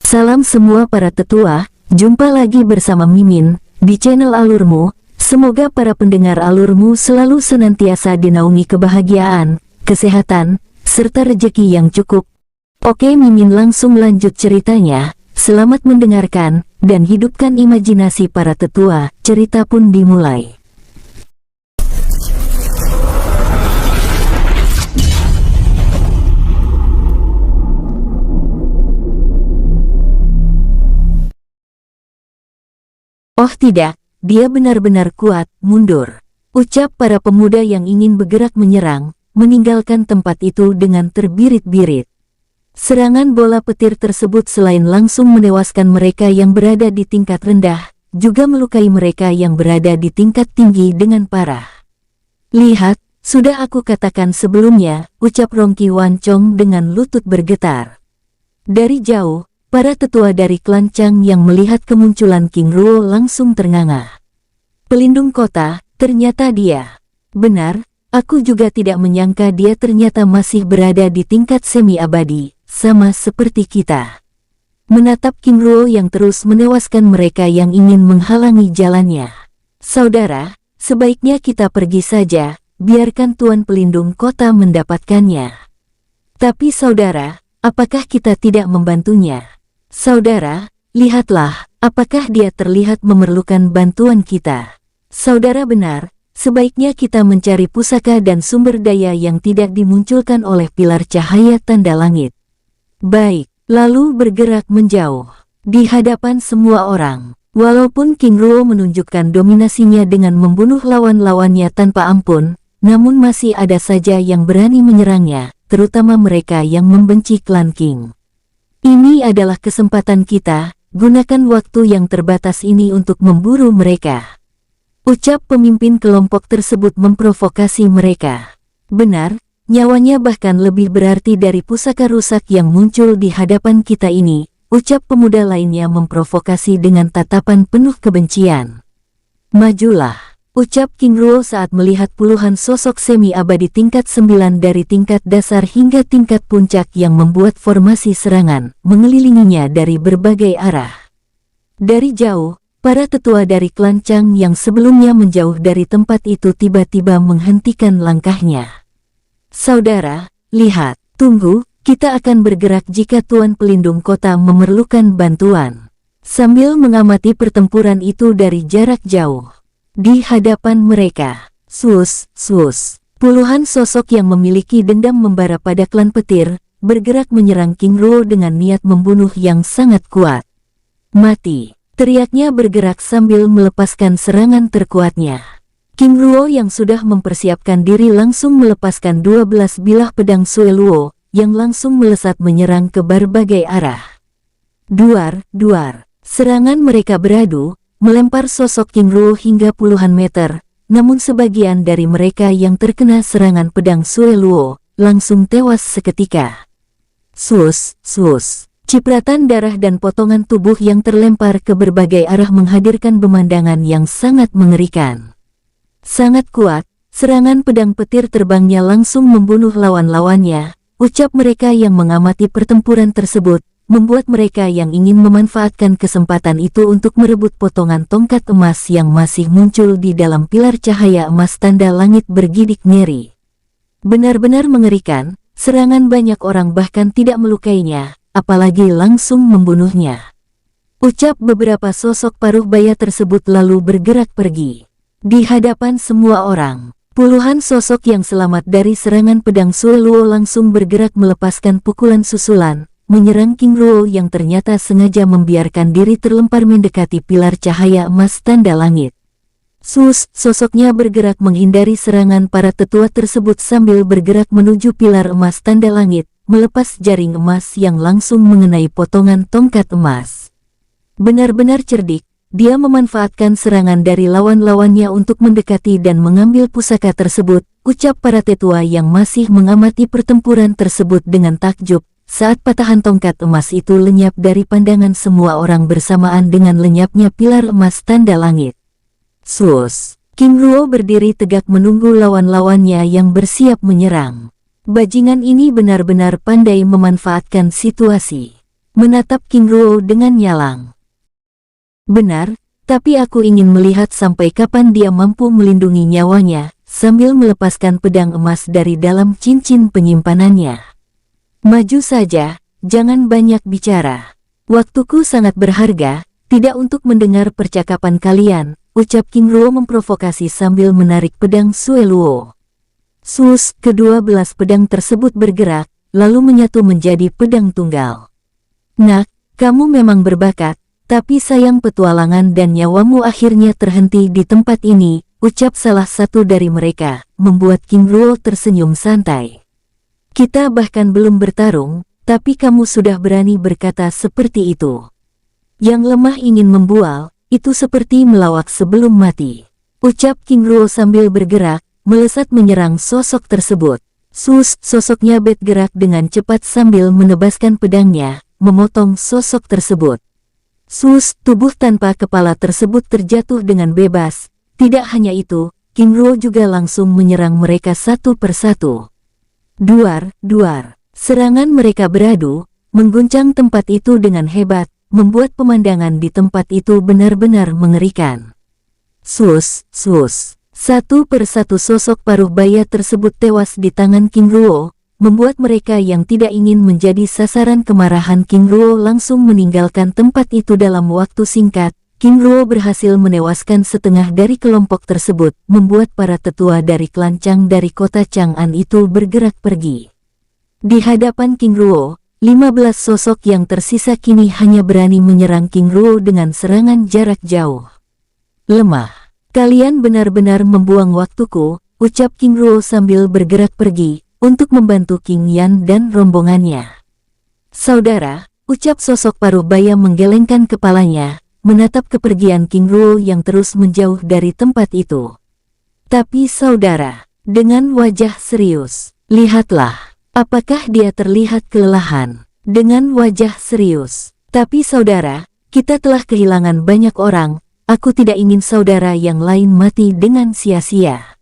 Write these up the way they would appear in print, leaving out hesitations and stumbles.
Salam semua para tetua, jumpa lagi bersama Mimin di channel Alurmu. Semoga para pendengar Alurmu selalu senantiasa dinaungi kebahagiaan, kesehatan, serta rezeki yang cukup. Oke, Mimin langsung lanjut ceritanya. Selamat mendengarkan dan hidupkan imajinasi para tetua. Cerita pun dimulai. Oh tidak, dia benar-benar kuat, mundur. Ucap para pemuda yang ingin bergerak menyerang, meninggalkan tempat itu dengan terbirit-birit. Serangan bola petir tersebut selain langsung menewaskan mereka yang berada di tingkat rendah, juga melukai mereka yang berada di tingkat tinggi dengan parah. Lihat, sudah aku katakan sebelumnya, ucap Rongki Wancong dengan lutut bergetar. Dari jauh, para tetua dari klan Chang yang melihat kemunculan King Ruo langsung ternganga. Pelindung kota, ternyata dia. Benar, aku juga tidak menyangka dia ternyata masih berada di tingkat semi-abadi, sama seperti kita. Menatap King Ruo yang terus menewaskan mereka yang ingin menghalangi jalannya. Saudara, sebaiknya kita pergi saja, biarkan Tuan Pelindung Kota mendapatkannya. Tapi saudara, apakah kita tidak membantunya? Saudara, lihatlah, apakah dia terlihat memerlukan bantuan kita? Saudara benar, sebaiknya kita mencari pusaka dan sumber daya yang tidak dimunculkan oleh pilar cahaya tanda langit. Baik, lalu bergerak menjauh. Di hadapan semua orang, walaupun King Ruo menunjukkan dominasinya dengan membunuh lawan-lawannya tanpa ampun, namun masih ada saja yang berani menyerangnya, terutama mereka yang membenci klan King. Ini adalah kesempatan kita, gunakan waktu yang terbatas ini untuk memburu mereka. Ucap pemimpin kelompok tersebut memprovokasi mereka. Benar, nyawanya bahkan lebih berarti dari pusaka rusak yang muncul di hadapan kita ini, ucap pemuda lainnya memprovokasi dengan tatapan penuh kebencian. Majulah, ucap King Ruo saat melihat puluhan sosok semi-abadi tingkat 9 dari tingkat dasar hingga tingkat puncak yang membuat formasi serangan, mengelilinginya dari berbagai arah. Dari jauh, para tetua dari klan Chang yang sebelumnya menjauh dari tempat itu tiba-tiba menghentikan langkahnya. Saudara, lihat, tunggu, kita akan bergerak jika Tuan Pelindung Kota memerlukan bantuan. Sambil mengamati pertempuran itu dari jarak jauh. Di hadapan mereka, swus, puluhan sosok yang memiliki dendam membara pada klan petir, bergerak menyerang King Ruo dengan niat membunuh yang sangat kuat. Mati, teriaknya bergerak sambil melepaskan serangan terkuatnya. King Ruo yang sudah mempersiapkan diri langsung melepaskan 12 bilah pedang Sueluo, yang langsung melesat menyerang ke berbagai arah. Duar, serangan mereka beradu, melempar sosok King Ruo hingga puluhan meter, namun sebagian dari mereka yang terkena serangan pedang Sueluo, langsung tewas seketika. Swus, cipratan darah dan potongan tubuh yang terlempar ke berbagai arah menghadirkan pemandangan yang sangat mengerikan. Sangat kuat, serangan pedang petir terbangnya langsung membunuh lawan-lawannya, ucap mereka yang mengamati pertempuran tersebut, membuat mereka yang ingin memanfaatkan kesempatan itu untuk merebut potongan tongkat emas yang masih muncul di dalam pilar cahaya emas tanda langit bergidik ngeri. Benar-benar mengerikan, serangan banyak orang bahkan tidak melukainya, apalagi langsung membunuhnya. Ucap beberapa sosok paruh baya tersebut lalu bergerak pergi. Di hadapan semua orang, puluhan sosok yang selamat dari serangan pedang Sueluo langsung bergerak melepaskan pukulan susulan, menyerang King Ruo yang ternyata sengaja membiarkan diri terlempar mendekati pilar cahaya emas tanda langit. Sosoknya bergerak menghindari serangan para tetua tersebut sambil bergerak menuju pilar emas tanda langit, melepas jaring emas yang langsung mengenai potongan tongkat emas. Benar-benar cerdik, dia memanfaatkan serangan dari lawan-lawannya untuk mendekati dan mengambil pusaka tersebut, ucap para tetua yang masih mengamati pertempuran tersebut dengan takjub. Saat patahan tongkat emas itu lenyap dari pandangan semua orang bersamaan dengan lenyapnya pilar emas tanda langit. King Ruo berdiri tegak menunggu lawan-lawannya yang bersiap menyerang. Bajingan ini benar-benar pandai memanfaatkan situasi. menatap King Ruo dengan nyalang. Benar, tapi aku ingin melihat sampai kapan dia mampu melindungi nyawanya, sambil melepaskan pedang emas dari dalam cincin penyimpanannya. Maju saja, jangan banyak bicara. Waktuku sangat berharga, tidak untuk mendengar percakapan kalian, ucap King Ruo memprovokasi sambil menarik pedang Sue Luo. Sus, kedua belas pedang tersebut bergerak, lalu menyatu menjadi pedang tunggal. Nak, kamu memang berbakat, tapi sayang petualangan dan nyawamu akhirnya terhenti di tempat ini, ucap salah satu dari mereka, membuat King Ruo tersenyum santai. Kita bahkan belum bertarung, tapi kamu sudah berani berkata seperti itu. Yang lemah ingin membual, itu seperti melawak sebelum mati, ucap King Ruo sambil bergerak, melesat menyerang sosok tersebut. Sus, sosoknya bergerak dengan cepat sambil menebaskan pedangnya, memotong sosok tersebut. Sus, tubuh tanpa kepala tersebut terjatuh dengan bebas. Tidak hanya itu, King Ruo juga langsung menyerang mereka satu persatu. Duar, duar. Serangan mereka beradu, mengguncang tempat itu dengan hebat, membuat pemandangan di tempat itu benar-benar mengerikan. Sus, sus. Satu persatu sosok paruh baya tersebut tewas di tangan King Ruo, membuat mereka yang tidak ingin menjadi sasaran kemarahan King Ruo langsung meninggalkan tempat itu dalam waktu singkat. King Ruo berhasil menewaskan setengah dari kelompok tersebut, membuat para tetua dari klan Chang dari kota Chang'an itu bergerak pergi. Di hadapan King Ruo, 15 sosok yang tersisa kini hanya berani menyerang King Ruo dengan serangan jarak jauh. Lemah. Kalian benar-benar membuang waktuku, ucap King Ruo sambil bergerak pergi, untuk membantu King Yan dan rombongannya. Saudara, ucap sosok paruh baya menggelengkan kepalanya, menatap kepergian King Ruo yang terus menjauh dari tempat itu. Tapi saudara, dengan wajah serius, lihatlah, apakah dia terlihat kelelahan? Dengan wajah serius. Tapi saudara, kita telah kehilangan banyak orang, aku tidak ingin saudara yang lain mati dengan sia-sia.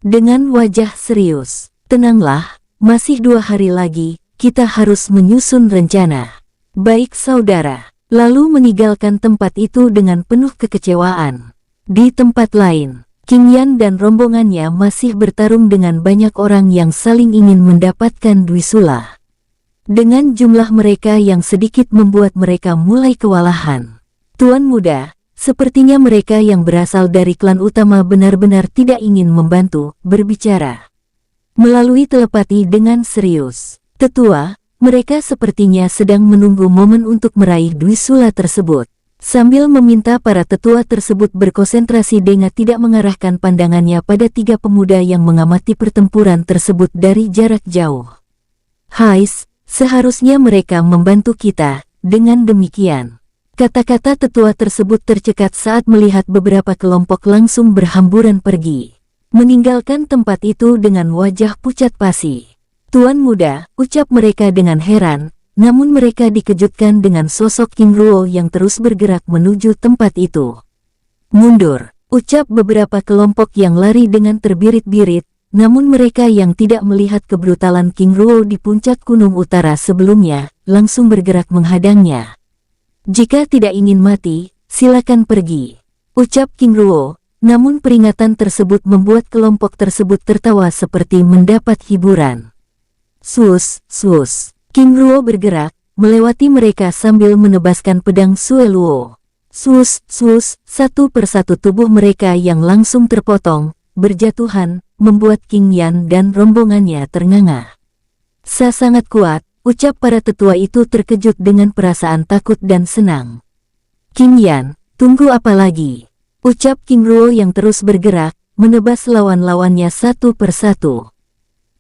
Dengan wajah serius. Tenanglah, masih 2 hari lagi, kita harus menyusun rencana. Baik saudara, lalu meninggalkan tempat itu dengan penuh kekecewaan. Di tempat lain, King Yan dan rombongannya masih bertarung dengan banyak orang yang saling ingin mendapatkan Dwisula. Dengan jumlah mereka yang sedikit membuat mereka mulai kewalahan. Tuan muda, sepertinya mereka yang berasal dari klan utama benar-benar tidak ingin membantu, berbicara melalui telepati dengan serius. Tetua, mereka sepertinya sedang menunggu momen untuk meraih Dwisula tersebut. Sambil meminta para tetua tersebut berkonsentrasi dengan tidak mengarahkan pandangannya pada 3 pemuda yang mengamati pertempuran tersebut dari jarak jauh. Hais, seharusnya mereka membantu kita. Dengan demikian, kata-kata tetua tersebut tercekat saat melihat beberapa kelompok langsung berhamburan pergi, meninggalkan tempat itu dengan wajah pucat pasi. Tuan muda, ucap mereka dengan heran, namun mereka dikejutkan dengan sosok King Ruo yang terus bergerak menuju tempat itu. Mundur, ucap beberapa kelompok yang lari dengan terbirit-birit, namun mereka yang tidak melihat kebrutalan King Ruo di puncak gunung utara sebelumnya, langsung bergerak menghadangnya. Jika tidak ingin mati, silakan pergi, ucap King Ruo. Namun peringatan tersebut membuat kelompok tersebut tertawa seperti mendapat hiburan. Sus, sus. King Ruo bergerak, melewati mereka sambil menebaskan pedang Sue Luo. Sus, sus, satu persatu tubuh mereka yang langsung terpotong, berjatuhan, membuat King Yan dan rombongannya ternganga. Sangat kuat, ucap para tetua itu terkejut dengan perasaan takut dan senang. King Yan, tunggu apa lagi? Ucap King Ruo yang terus bergerak, menebas lawan-lawannya satu persatu.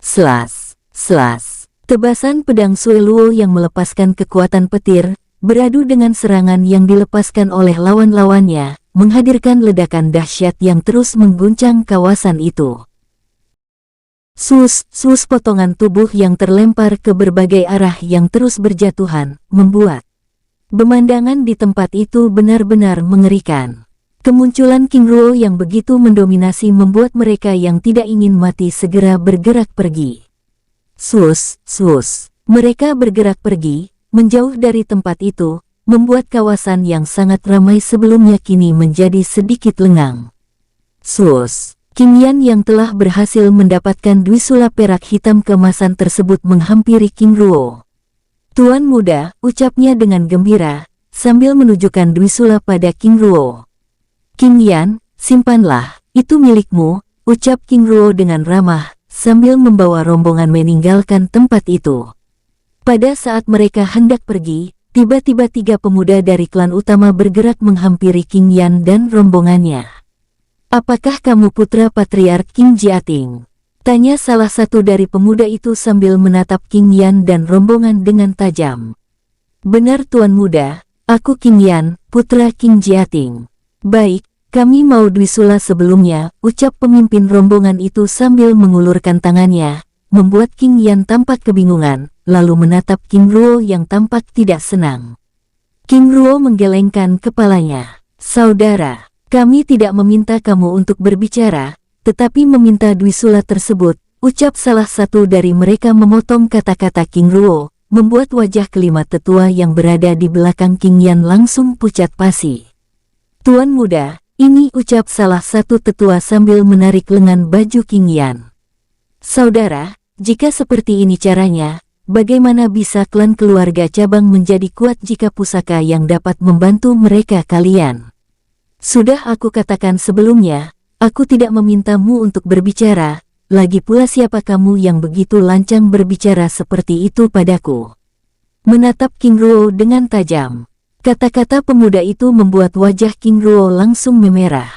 Selas, selas. Tebasan pedang Sue Luo yang melepaskan kekuatan petir, beradu dengan serangan yang dilepaskan oleh lawan-lawannya, menghadirkan ledakan dahsyat yang terus mengguncang kawasan itu. Sus, sus potongan tubuh yang terlempar ke berbagai arah yang terus berjatuhan, membuat pemandangan di tempat itu benar-benar mengerikan. Kemunculan King Ruo yang begitu mendominasi membuat mereka yang tidak ingin mati segera bergerak pergi. Sus, sus. Mereka bergerak pergi, menjauh dari tempat itu, membuat kawasan yang sangat ramai sebelumnya kini menjadi sedikit lengang. Sus, Qing Yan yang telah berhasil mendapatkan Dwisula perak hitam keemasan tersebut menghampiri King Ruo. "Tuan muda," ucapnya dengan gembira, sambil menunjukkan Dwisula pada King Ruo. "Qing Yan, simpanlah, itu milikmu," ucap King Ruo dengan ramah, sambil membawa rombongan meninggalkan tempat itu. Pada saat mereka hendak pergi, tiba-tiba 3 pemuda dari klan utama bergerak menghampiri Qing Yan dan rombongannya. "Apakah kamu putra Patriark King Jiating?" tanya salah satu dari pemuda itu sambil menatap Qing Yan dan rombongan dengan tajam. "Benar tuan muda, aku Qing Yan, putra King Jiating." "Baik, kami mau Dwisula sebelumnya," ucap pemimpin rombongan itu sambil mengulurkan tangannya, membuat Qing Yan tampak kebingungan, lalu menatap King Ruo yang tampak tidak senang. King Ruo menggelengkan kepalanya. "Saudara, kami tidak meminta kamu untuk berbicara, tetapi meminta Dwisula tersebut," ucap salah satu dari mereka memotong kata-kata King Ruo, membuat wajah kelima tetua yang berada di belakang Qing Yan langsung pucat pasi. "Tuan muda, ini," ucap salah satu tetua sambil menarik lengan baju Qing Yan. "Saudara, jika seperti ini caranya, bagaimana bisa klan keluarga cabang menjadi kuat jika pusaka yang dapat membantu mereka kalian? Sudah aku katakan sebelumnya, aku tidak memintamu untuk berbicara, lagi pula siapa kamu yang begitu lancang berbicara seperti itu padaku?" Menatap King Ruo dengan tajam. Kata-kata pemuda itu membuat wajah King Ruo langsung memerah.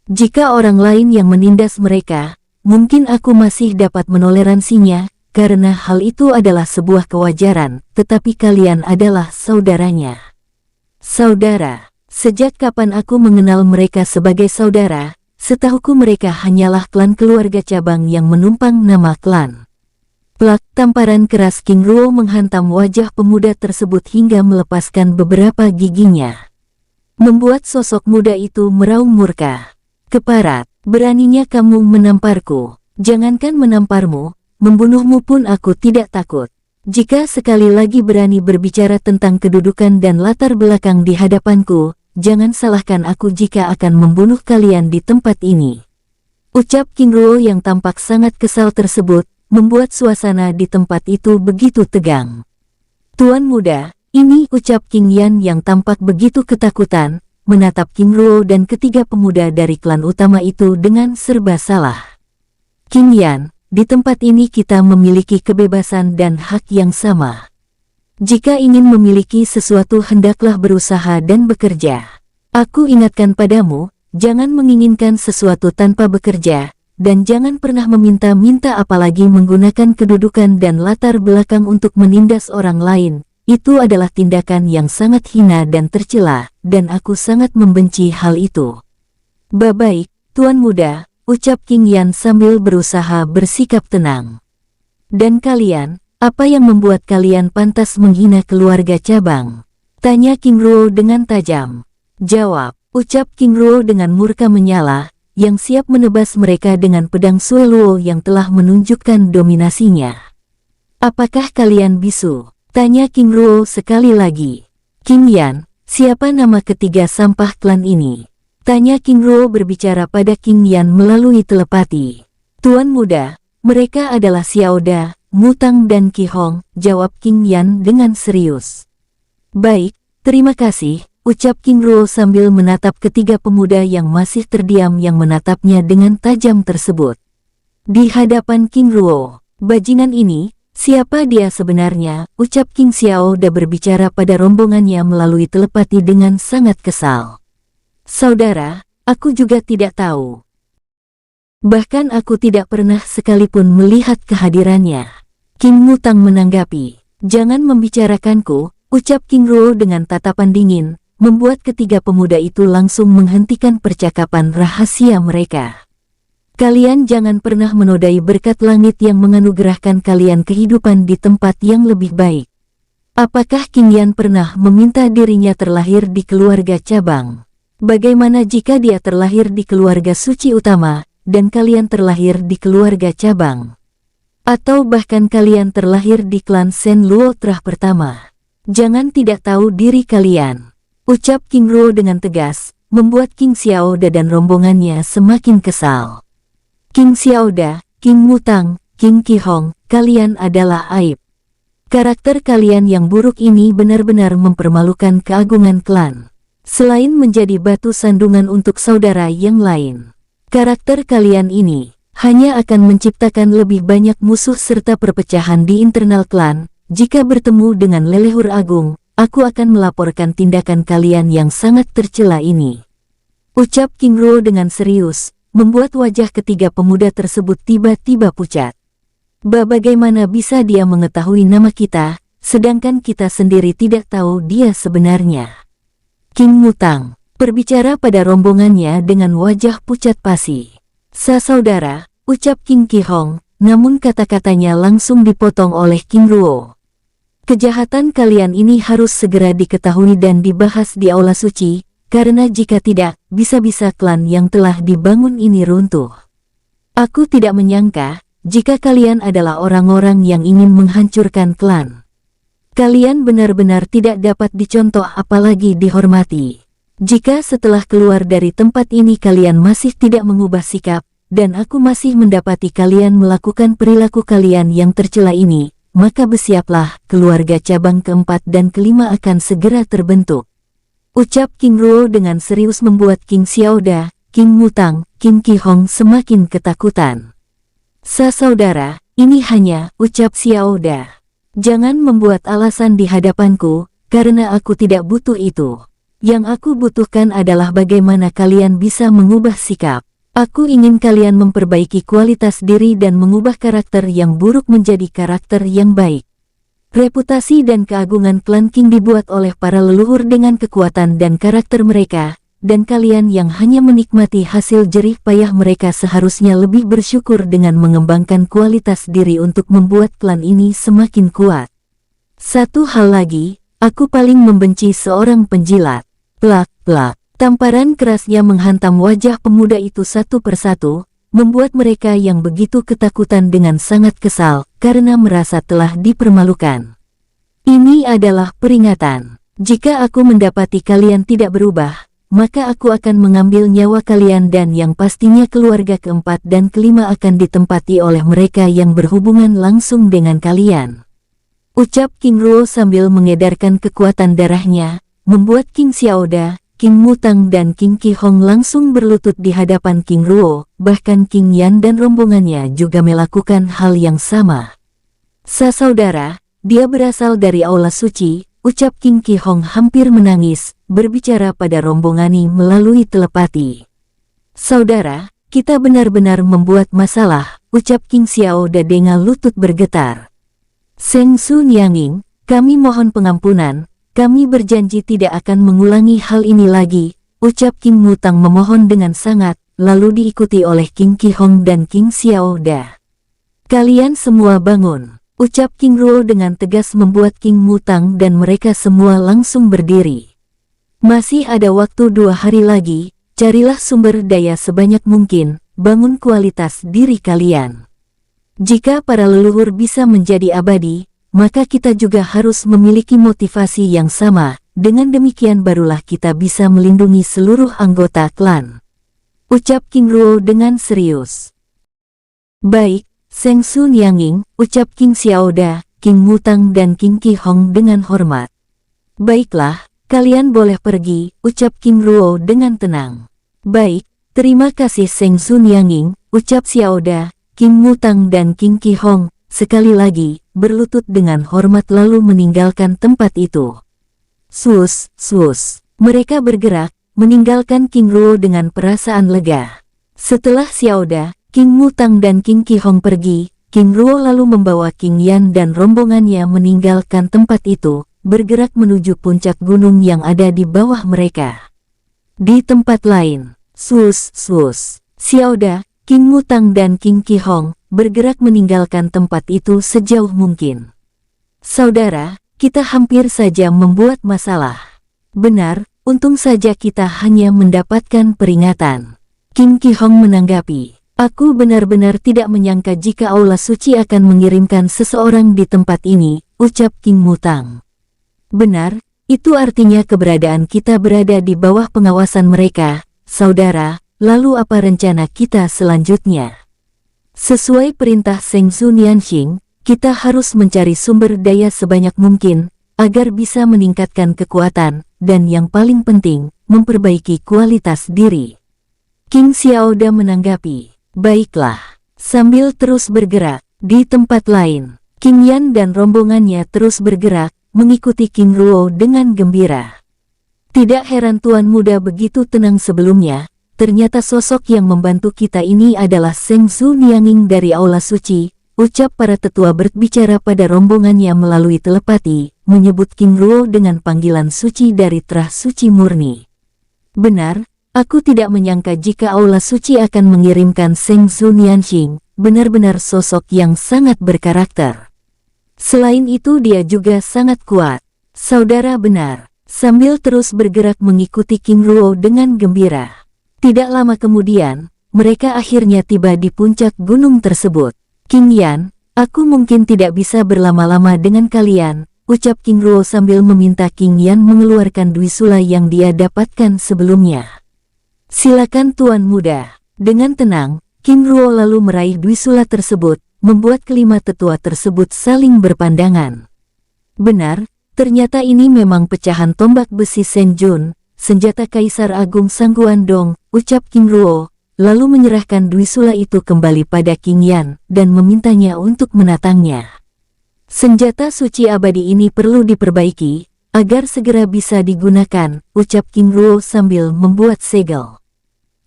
"Jika orang lain yang menindas mereka, mungkin aku masih dapat menoleransinya, karena hal itu adalah sebuah kewajaran, tetapi kalian adalah saudaranya." "Saudara, sejak kapan aku mengenal mereka sebagai saudara? Setahuku mereka hanyalah klan keluarga cabang yang menumpang nama klan." Plak, tamparan keras King Ruo menghantam wajah pemuda tersebut hingga melepaskan beberapa giginya, membuat sosok muda itu meraung murka. "Keparat, beraninya kamu menamparku. Jangankan menamparmu, membunuhmu pun aku tidak takut. Jika sekali lagi berani berbicara tentang kedudukan dan latar belakang di hadapanku, jangan salahkan aku jika akan membunuh kalian di tempat ini." Ucap King Ruo yang tampak sangat kesal tersebut, membuat suasana di tempat itu begitu tegang. "Tuan muda, ini," ucap Qing Yan yang tampak begitu ketakutan, menatap King Ruo dan ketiga pemuda dari klan utama itu dengan serba salah. "Qing Yan, di tempat ini kita memiliki kebebasan dan hak yang sama. Jika ingin memiliki sesuatu hendaklah berusaha dan bekerja. Aku ingatkan padamu, jangan menginginkan sesuatu tanpa bekerja, dan jangan pernah meminta-minta apalagi menggunakan kedudukan dan latar belakang untuk menindas orang lain. Itu adalah tindakan yang sangat hina dan tercela, dan aku sangat membenci hal itu." "Baik, tuan muda," ucap Qing Yan sambil berusaha bersikap tenang. "Dan kalian, apa yang membuat kalian pantas menghina keluarga cabang?" tanya King Ruo dengan tajam. "Jawab," ucap King Ruo dengan murka menyala, yang siap menebas mereka dengan pedang Sui Luo yang telah menunjukkan dominasinya. "Apakah kalian bisu?" tanya King Ruo sekali lagi. "Qing Yan, siapa nama ketiga sampah klan ini?" tanya King Ruo berbicara pada Qing Yan melalui telepati. "Tuan muda, mereka adalah Xiao Da, Mutang dan Qi Hong," jawab Qing Yan dengan serius. "Baik, terima kasih," ucap King Ruo sambil menatap ketiga pemuda yang masih terdiam yang menatapnya dengan tajam tersebut. Di hadapan King Ruo, "Bajingan ini, siapa dia sebenarnya?" ucap King Xiao Da berbicara pada rombongannya melalui telepati dengan sangat kesal. "Saudara, aku juga tidak tahu. Bahkan aku tidak pernah sekalipun melihat kehadirannya." King Mutang menanggapi. "Jangan membicarakanku," ucap King Ruo dengan tatapan dingin, membuat ketiga pemuda itu langsung menghentikan percakapan rahasia mereka. "Kalian jangan pernah menodai berkat langit yang menganugerahkan kalian kehidupan di tempat yang lebih baik. Apakah Qing Yan pernah meminta dirinya terlahir di keluarga cabang? Bagaimana jika dia terlahir di keluarga suci utama, dan kalian terlahir di keluarga cabang? Atau bahkan kalian terlahir di klan Shen Luo Trah pertama? Jangan tidak tahu diri kalian, ucap King Ruo dengan tegas, membuat King Xiaoda dan rombongannya semakin kesal. King Xiaoda, King Mutang, King Qihong, kalian adalah aib. Karakter kalian yang buruk ini benar-benar mempermalukan keagungan klan. Selain menjadi batu sandungan untuk saudara yang lain, karakter kalian ini hanya akan menciptakan lebih banyak musuh serta perpecahan di internal klan. Jika bertemu dengan leluhur agung, aku akan melaporkan tindakan kalian yang sangat tercela ini. Ucap King Ruo dengan serius, membuat wajah ketiga pemuda tersebut tiba-tiba pucat. Bagaimana bisa dia mengetahui nama kita, sedangkan kita sendiri tidak tahu dia sebenarnya? King Mutang berbicara pada rombongannya dengan wajah pucat pasi. Saudara, ucap King Qihong, namun kata-katanya langsung dipotong oleh King Ruo. Kejahatan kalian ini harus segera diketahui dan dibahas di Aula Suci, karena jika tidak, bisa-bisa klan yang telah dibangun ini runtuh. Aku tidak menyangka jika kalian adalah orang-orang yang ingin menghancurkan klan. Kalian benar-benar tidak dapat dicontoh apalagi dihormati. Jika setelah keluar dari tempat ini kalian masih tidak mengubah sikap, dan aku masih mendapati kalian melakukan perilaku kalian yang tercela ini, maka bersiaplah, keluarga cabang keempat dan kelima akan segera terbentuk. Ucap King Ruo dengan serius membuat King Xiaoda, King Mutang, King Qihong semakin ketakutan. Saudara, ini hanya, ucap Xiaoda. Jangan membuat alasan di hadapanku, karena aku tidak butuh itu. Yang aku butuhkan adalah bagaimana kalian bisa mengubah sikap. Aku ingin kalian memperbaiki kualitas diri dan mengubah karakter yang buruk menjadi karakter yang baik. Reputasi dan keagungan klan King dibuat oleh para leluhur dengan kekuatan dan karakter mereka, dan kalian yang hanya menikmati hasil jerih payah mereka seharusnya lebih bersyukur dengan mengembangkan kualitas diri untuk membuat klan ini semakin kuat. Satu hal lagi, aku paling membenci seorang penjilat. Plak, plak. Tamparan kerasnya menghantam wajah pemuda itu satu persatu, membuat mereka yang begitu ketakutan dengan sangat kesal, karena merasa telah dipermalukan. Ini adalah peringatan. Jika aku mendapati kalian tidak berubah, maka aku akan mengambil nyawa kalian dan yang pastinya keluarga keempat dan kelima akan ditempati oleh mereka yang berhubungan langsung dengan kalian. Ucap King Ruo sambil mengedarkan kekuatan darahnya, membuat King Xiaoda, King Mutang dan King Qihong langsung berlutut di hadapan King Ruo, bahkan King Yan dan rombongannya juga melakukan hal yang sama. Saudara, dia berasal dari Aula Suci, ucap King Qihong hampir menangis, berbicara pada rombongani melalui telepati. Saudara, kita benar-benar membuat masalah, ucap King Xiaoda dengan lutut bergetar. Seng Su Nianging, kami mohon pengampunan, kami berjanji tidak akan mengulangi hal ini lagi, ucap King Mutang memohon dengan sangat, lalu diikuti oleh King Qihong dan King Xiaoda. Kalian semua bangun. Ucap King Ruo dengan tegas membuat King Mutang dan mereka semua langsung berdiri. Masih ada waktu 2 hari lagi, carilah sumber daya sebanyak mungkin, bangun kualitas diri kalian. Jika para leluhur bisa menjadi abadi, maka kita juga harus memiliki motivasi yang sama, dengan demikian barulah kita bisa melindungi seluruh anggota klan. Ucap King Ruo dengan serius. Baik. Seng Su Nianging, ucap King Xiaoda, King Mutang dan King Qihong dengan hormat. Baiklah, kalian boleh pergi, ucap King Ruo dengan tenang. Baik, terima kasih Seng Su Nianging, ucap Xiaoda, King Mutang dan King Qihong, sekali lagi, berlutut dengan hormat lalu meninggalkan tempat itu. Sus, sus, mereka bergerak, meninggalkan King Ruo dengan perasaan lega. Setelah Xiaoda, King Mutang dan King Qihong pergi, King Ruo lalu membawa King Yan dan rombongannya meninggalkan tempat itu, bergerak menuju puncak gunung yang ada di bawah mereka. Di tempat lain, sus, Xiaoda, King Mutang dan King Qihong bergerak meninggalkan tempat itu sejauh mungkin. Saudara, kita hampir saja membuat masalah. Benar, untung saja kita hanya mendapatkan peringatan. King Qihong menanggapi. Aku benar-benar tidak menyangka jika Aula Suci akan mengirimkan seseorang di tempat ini, ucap King Mutang. Benar, itu artinya keberadaan kita berada di bawah pengawasan mereka, saudara. Lalu apa rencana kita selanjutnya? Sesuai perintah Seng Zhu Nianxing, kita harus mencari sumber daya sebanyak mungkin, agar bisa meningkatkan kekuatan, dan yang paling penting, memperbaiki kualitas diri. King Xiaoda menanggapi, baiklah. Sambil terus bergerak, di tempat lain, King Yan dan rombongannya terus bergerak, mengikuti King Ruo dengan gembira. Tidak heran Tuan Muda begitu tenang sebelumnya, ternyata sosok yang membantu kita ini adalah Seng Zhu Nianging dari Aula Suci, ucap para tetua berbicara pada rombongannya melalui telepati, menyebut King Ruo dengan panggilan suci dari Terah Suci Murni. Benar, aku tidak menyangka jika Aula Suci akan mengirimkan Seng Zhu Nianxing, benar-benar sosok yang sangat berkarakter. Selain itu dia juga sangat kuat. Saudara benar, sambil terus bergerak mengikuti King Ruo dengan gembira. Tidak lama kemudian, mereka akhirnya tiba di puncak gunung tersebut. King Yan, aku mungkin tidak bisa berlama-lama dengan kalian, ucap King Ruo sambil meminta King Yan mengeluarkan Dwisula yang dia dapatkan sebelumnya. Silakan Tuan Muda. Dengan tenang, King Ruo lalu meraih Dwisula tersebut, membuat kelima tetua tersebut saling berpandangan. Benar, ternyata ini memang pecahan tombak besi Senjun, senjata Kaisar Agung Sangguandong, ucap King Ruo, lalu menyerahkan Dwisula itu kembali pada King Yan, dan memintanya untuk menatangnya. Senjata suci abadi ini perlu diperbaiki, agar segera bisa digunakan, ucap King Ruo sambil membuat segel.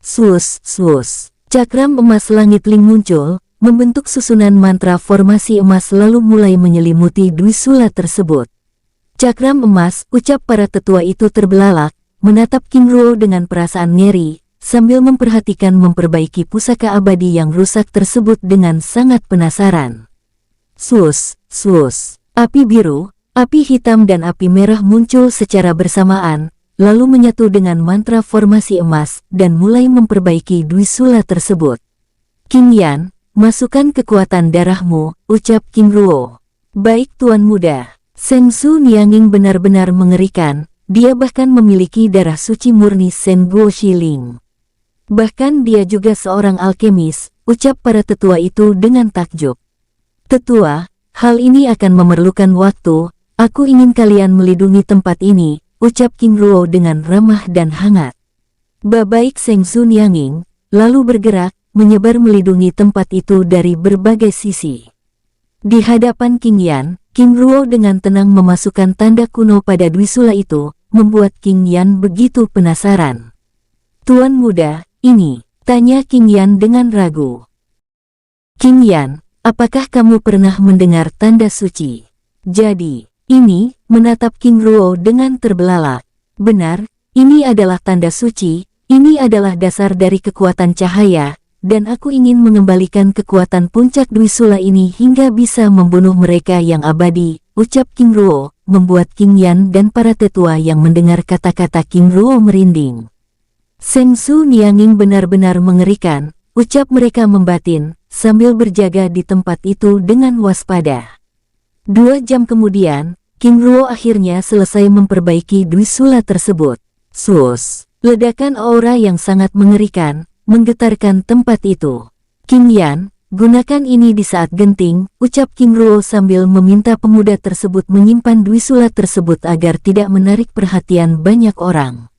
Sus, sus, cakram emas langit Ling muncul, membentuk susunan mantra formasi emas lalu mulai menyelimuti Dwisula tersebut. Cakram emas, ucap para tetua itu terbelalak, menatap King Ruo dengan perasaan ngeri, sambil memperhatikan memperbaiki pusaka abadi yang rusak tersebut dengan sangat penasaran. Sus, sus, api biru, api hitam dan api merah muncul secara bersamaan, lalu menyatu dengan mantra formasi emas, dan mulai memperbaiki Dwisula tersebut. King Yan, masukkan kekuatan darahmu, ucap King Ruo. Baik Tuan Muda. Seng Zhu Nianging benar-benar mengerikan, dia bahkan memiliki darah suci murni Sen Guo Shiling. Bahkan dia juga seorang alkemis, ucap para tetua itu dengan takjub. Tetua, hal ini akan memerlukan waktu, aku ingin kalian melindungi tempat ini, ucap King Ruo dengan ramah dan hangat. Baik Seng Zhu Nianging, lalu bergerak, menyebar melindungi tempat itu dari berbagai sisi. Di hadapan King Yan, King Ruo dengan tenang memasukkan tanda kuno pada Dwisula itu, membuat King Yan begitu penasaran. Tuan Muda, ini, tanya King Yan dengan ragu. King Yan, apakah kamu pernah mendengar tanda suci? Jadi, ini, menatap King Ruo dengan terbelalak. Benar, ini adalah tanda suci, ini adalah dasar dari kekuatan cahaya, dan aku ingin mengembalikan kekuatan puncak Dwisula ini hingga bisa membunuh mereka yang abadi, ucap King Ruo, membuat King Yan dan para tetua yang mendengar kata-kata King Ruo merinding. Seng Zhu Nianging benar-benar mengerikan, ucap mereka membatin, sambil berjaga di tempat itu dengan waspada. 2 jam kemudian, King Ruo akhirnya selesai memperbaiki Dwisula tersebut. Sus, ledakan aura yang sangat mengerikan, menggetarkan tempat itu. King Yan, gunakan ini di saat genting, ucap King Ruo sambil meminta pemuda tersebut menyimpan Dwisula tersebut agar tidak menarik perhatian banyak orang.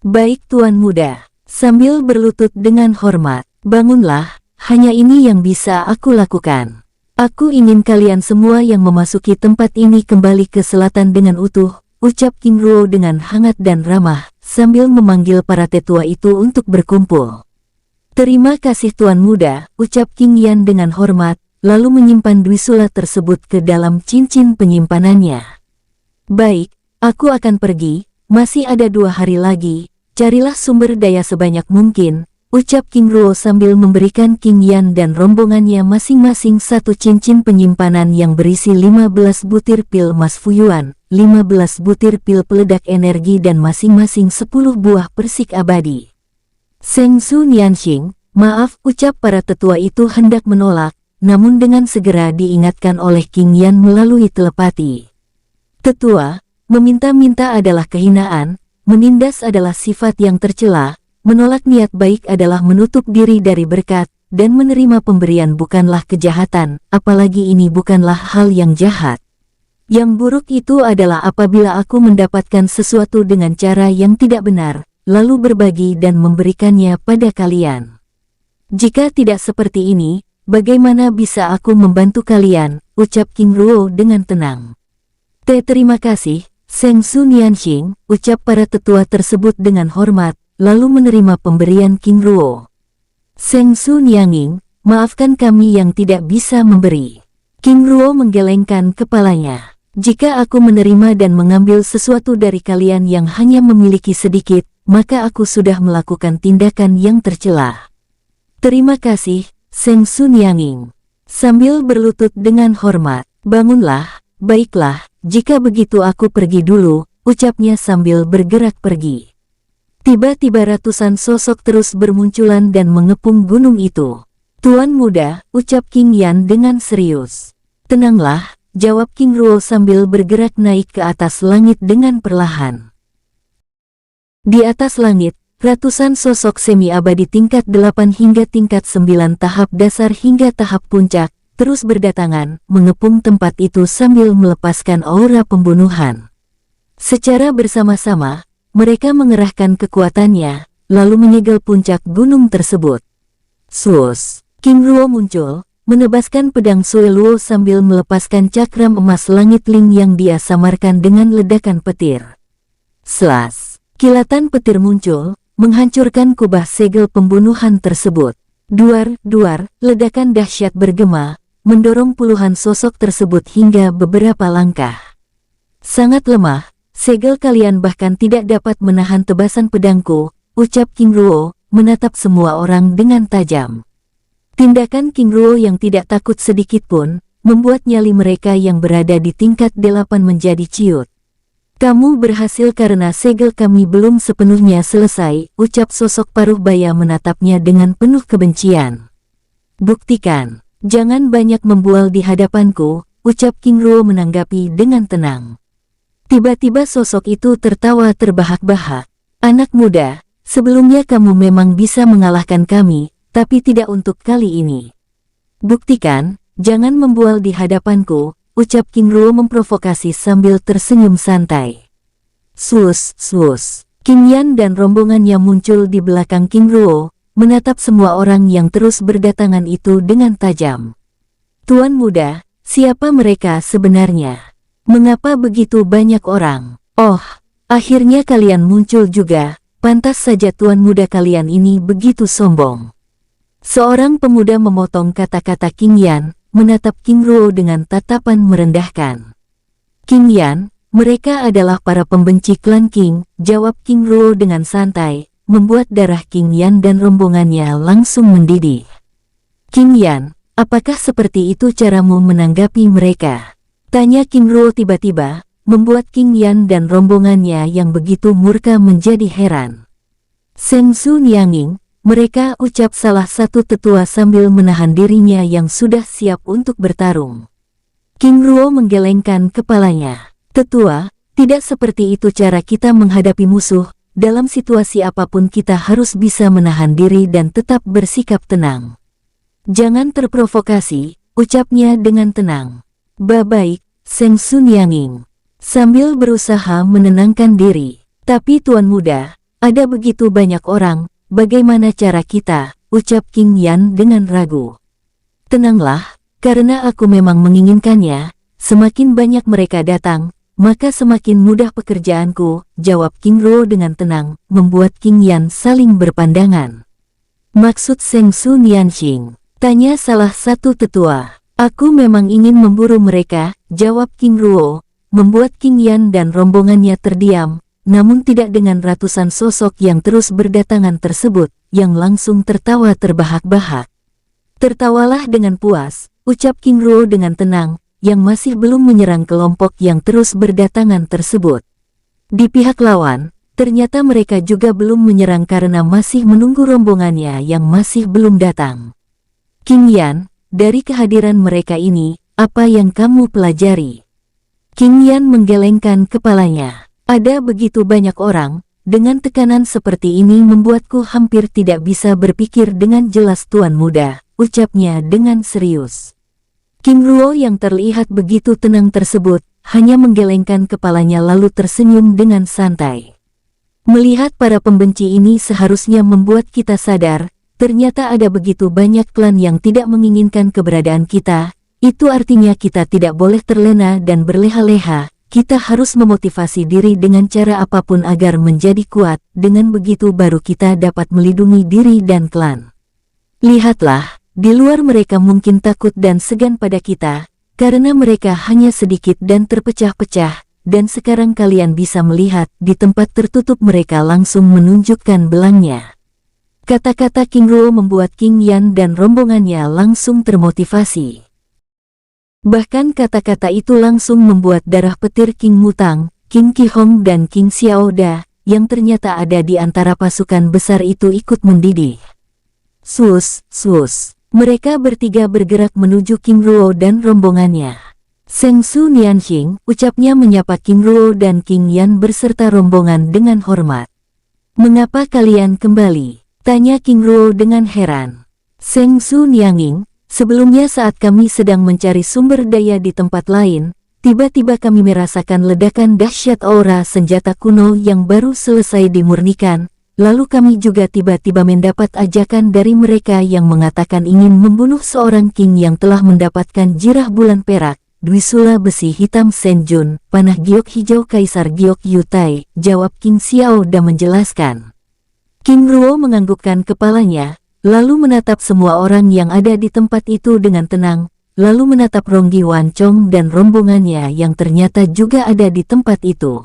Baik Tuan Muda, sambil berlutut dengan hormat, bangunlah, hanya ini yang bisa aku lakukan. Aku ingin kalian semua yang memasuki tempat ini kembali ke selatan dengan utuh, ucap King Ruo dengan hangat dan ramah, sambil memanggil para tetua itu untuk berkumpul. Terima kasih Tuan Muda, ucap King Yan dengan hormat, lalu menyimpan Dwisula tersebut ke dalam cincin penyimpanannya. Baik, aku akan pergi, masih ada 2 hari lagi, carilah sumber daya sebanyak mungkin, ucap King Ruo sambil memberikan King Yan dan rombongannya masing-masing 1 cincin penyimpanan yang berisi 15 butir pil emas Fuyuan, 15 butir pil peledak energi dan masing-masing 10 buah persik abadi. Seng Zhu Nianxing, maaf, ucap para tetua itu hendak menolak, namun dengan segera diingatkan oleh King Yan melalui telepati. Tetua, Meminta-minta adalah kehinaan, menindas adalah sifat yang tercela, menolak niat baik adalah menutup diri dari berkat, dan menerima pemberian bukanlah kejahatan, apalagi ini bukanlah hal yang jahat. Yang buruk itu adalah apabila aku mendapatkan sesuatu dengan cara yang tidak benar, lalu berbagi dan memberikannya pada kalian. Jika tidak seperti ini, bagaimana bisa aku membantu kalian, ucap King Ruo dengan tenang. Terima kasih, Seng Su Nianxing, ucap para tetua tersebut dengan hormat, lalu menerima pemberian King Ruo. Seng Su Nianxing, maafkan kami yang tidak bisa memberi. King Ruo menggelengkan kepalanya. Jika aku menerima dan mengambil sesuatu dari kalian yang hanya memiliki sedikit, maka aku sudah melakukan tindakan yang tercela. Terima kasih, Seng Su Nianxing. Sambil berlutut dengan hormat, bangunlah, baiklah, jika begitu aku pergi dulu, ucapnya sambil bergerak pergi. Tiba-tiba ratusan sosok terus bermunculan dan mengepung gunung itu. Tuan muda, ucap King Yan dengan serius. Tenanglah, jawab King Ruo sambil bergerak naik ke atas langit dengan perlahan. Di atas langit, ratusan sosok semi-abadi tingkat 8 hingga tingkat 9 tahap dasar hingga tahap puncak, terus berdatangan, mengepung tempat itu sambil melepaskan aura pembunuhan. Secara bersama-sama, mereka mengerahkan kekuatannya, lalu menyegel puncak gunung tersebut. Sus! King Ruo muncul, menebaskan pedang Sui Luo sambil melepaskan cakram emas langit Ling yang dia samarkan dengan ledakan petir. Slas! Kilatan petir muncul, menghancurkan kubah segel pembunuhan tersebut. Duar, ledakan dahsyat bergema, mendorong puluhan sosok tersebut hingga beberapa langkah. Sangat lemah, segel kalian bahkan tidak dapat menahan tebasan pedangku, ucap King Ruo, menatap semua orang dengan tajam. Tindakan King Ruo yang tidak takut sedikit pun, membuat nyali mereka yang berada di tingkat 8 menjadi ciut. Kamu berhasil karena segel kami belum sepenuhnya selesai, ucap sosok paruh baya menatapnya dengan penuh kebencian. Buktikan, jangan banyak membual di hadapanku, ucap King Ruo menanggapi dengan tenang. Tiba-tiba sosok itu tertawa terbahak-bahak. Anak muda, sebelumnya kamu memang bisa mengalahkan kami, tapi tidak untuk kali ini. Buktikan, jangan membual di hadapanku, ucap King Ruo memprovokasi sambil tersenyum santai. Sus. King Yan dan rombongannya muncul di belakang King Ruo, menatap semua orang yang terus berdatangan itu dengan tajam. Tuan muda, siapa mereka sebenarnya? Mengapa begitu banyak orang? Oh, akhirnya kalian muncul juga, pantas saja tuan muda kalian ini begitu sombong. Seorang pemuda memotong kata-kata King Yan, menatap King Ruo dengan tatapan merendahkan. King Yan, mereka adalah para pembenci klan King, jawab King Ruo dengan santai, membuat darah King Yan dan rombongannya langsung mendidih. King Yan, apakah seperti itu caramu menanggapi mereka? Tanya King Ruo tiba-tiba, membuat King Yan dan rombongannya yang begitu murka menjadi heran. Seng Su Nianxing, mereka, ucap salah satu tetua sambil menahan dirinya yang sudah siap untuk bertarung. King Ruo menggelengkan kepalanya. Tetua, tidak seperti itu cara kita menghadapi musuh, dalam situasi apapun kita harus bisa menahan diri dan tetap bersikap tenang. Jangan terprovokasi, ucapnya dengan tenang. Baik, Seng Su Nianxing. Sambil berusaha menenangkan diri. Tapi tuan muda, ada begitu banyak orang, bagaimana cara kita, ucap King Yan dengan ragu. Tenanglah, karena aku memang menginginkannya, semakin banyak mereka datang, maka semakin mudah pekerjaanku, jawab King Ruo dengan tenang, membuat King Yan saling berpandangan. Maksud Seng Su Nianxing? Tanya salah satu tetua. Aku memang ingin memburu mereka, jawab King Ruo, membuat King Yan dan rombongannya terdiam. Namun tidak dengan ratusan sosok yang terus berdatangan tersebut, yang langsung tertawa terbahak-bahak. Tertawalah dengan puas, ucap King Ruo dengan tenang, yang masih belum menyerang kelompok yang terus berdatangan tersebut. Di pihak lawan, ternyata mereka juga belum menyerang karena masih menunggu rombongannya yang masih belum datang. King Yan, dari kehadiran mereka ini, apa yang kamu pelajari? King Yan menggelengkan kepalanya. Ada begitu banyak orang, dengan tekanan seperti ini membuatku hampir tidak bisa berpikir dengan jelas Tuan Muda, ucapnya dengan serius. King Ruo yang terlihat begitu tenang tersebut, hanya menggelengkan kepalanya lalu tersenyum dengan santai. Melihat para pembenci ini seharusnya membuat kita sadar, ternyata ada begitu banyak klan yang tidak menginginkan keberadaan kita. Itu artinya kita tidak boleh terlena dan berleha-leha, kita harus memotivasi diri dengan cara apapun agar menjadi kuat, dengan begitu baru kita dapat melindungi diri dan klan. Lihatlah, di luar mereka mungkin takut dan segan pada kita, karena mereka hanya sedikit dan terpecah-pecah, dan sekarang kalian bisa melihat di tempat tertutup mereka langsung menunjukkan belangnya. Kata-kata King Ruo membuat King Yan dan rombongannya langsung termotivasi. Bahkan kata-kata itu langsung membuat darah petir King Mutang, King Qihong dan King Xiaoda, yang ternyata ada di antara pasukan besar itu ikut mendidih. Sus, sus. Mereka bertiga bergerak menuju King Ruo dan rombongannya. Seng Su Nianxing, ucapnya menyapa King Ruo dan King Yan berserta rombongan dengan hormat. Mengapa kalian kembali? Tanya King Ruo dengan heran. Seng Su Nianxing, sebelumnya saat kami sedang mencari sumber daya di tempat lain, tiba-tiba kami merasakan ledakan dahsyat aura senjata kuno yang baru selesai dimurnikan, lalu kami juga tiba-tiba mendapat ajakan dari mereka yang mengatakan ingin membunuh seorang king yang telah mendapatkan jirah bulan perak, Dwisula besi hitam Senjun, panah giok hijau Kaisar Giok Yutai, jawab King Xiao dan menjelaskan. King Ruo menganggukkan kepalanya, lalu menatap semua orang yang ada di tempat itu dengan tenang, lalu menatap Ronggi Wancong dan rombongannya yang ternyata juga ada di tempat itu.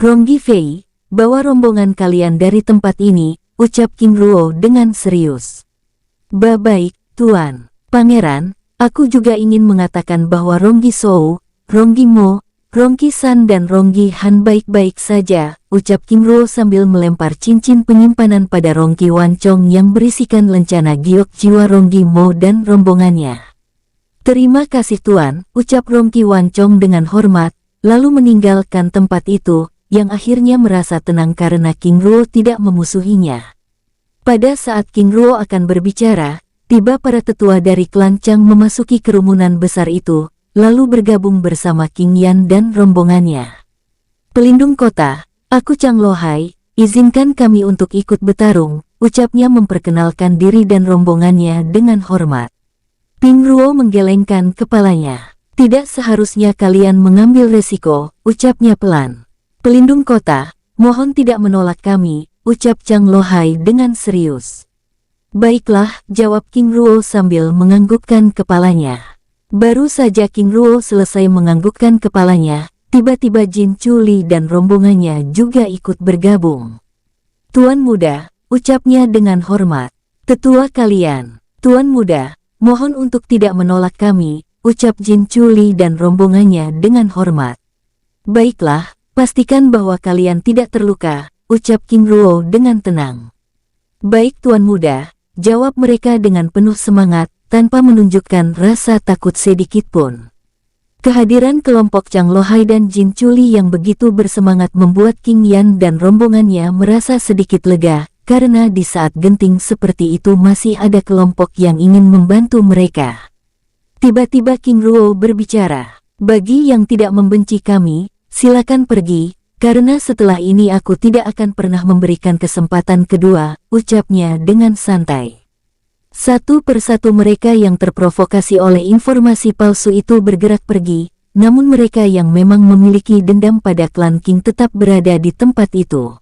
Ronggi Fei, bawa rombongan kalian dari tempat ini, ucap King Ruo dengan serius. Baik, Tuan. Pangeran, aku juga ingin mengatakan bahwa Ronggi Shou, Ronggi Mo, Ronggi San dan Ronggi Han baik-baik saja, ucap King Ruo sambil melempar cincin penyimpanan pada Ronggi Wancong yang berisikan lencana giok jiwa Ronggi Mo dan rombongannya. Terima kasih Tuan, ucap Ronggi Wancong dengan hormat, lalu meninggalkan tempat itu, yang akhirnya merasa tenang karena King Ruo tidak memusuhinya. Pada saat King Ruo akan berbicara, tiba para tetua dari klan Chang memasuki kerumunan besar itu, lalu bergabung bersama King Yan dan rombongannya. Pelindung kota, aku Chang Lohai, izinkan kami untuk ikut bertarung, ucapnya memperkenalkan diri dan rombongannya dengan hormat. King Ruo menggelengkan kepalanya. Tidak seharusnya kalian mengambil resiko, ucapnya pelan. Pelindung kota, mohon tidak menolak kami, ucap Chang Lohai dengan serius. Baiklah, jawab King Ruo sambil menganggukkan kepalanya. Baru saja King Ruo selesai menganggukkan kepalanya, tiba-tiba Jin Chuli dan rombongannya juga ikut bergabung. Tuan Muda, ucapnya dengan hormat. Tetua kalian, Tuan Muda, mohon untuk tidak menolak kami, ucap Jin Chuli dan rombongannya dengan hormat. Baiklah, pastikan bahwa kalian tidak terluka, ucap King Ruo dengan tenang. Baik Tuan Muda, jawab mereka dengan penuh semangat, tanpa menunjukkan rasa takut sedikit pun. Kehadiran kelompok Chang Lohai dan Jin Chuli yang begitu bersemangat membuat King Yan dan rombongannya merasa sedikit lega, karena di saat genting seperti itu masih ada kelompok yang ingin membantu mereka. Tiba-tiba King Ruo berbicara, bagi yang tidak membenci kami, silakan pergi, karena setelah ini aku tidak akan pernah memberikan kesempatan kedua, ucapnya dengan santai. Satu persatu mereka yang terprovokasi oleh informasi palsu itu bergerak pergi, namun mereka yang memang memiliki dendam pada klan King tetap berada di tempat itu.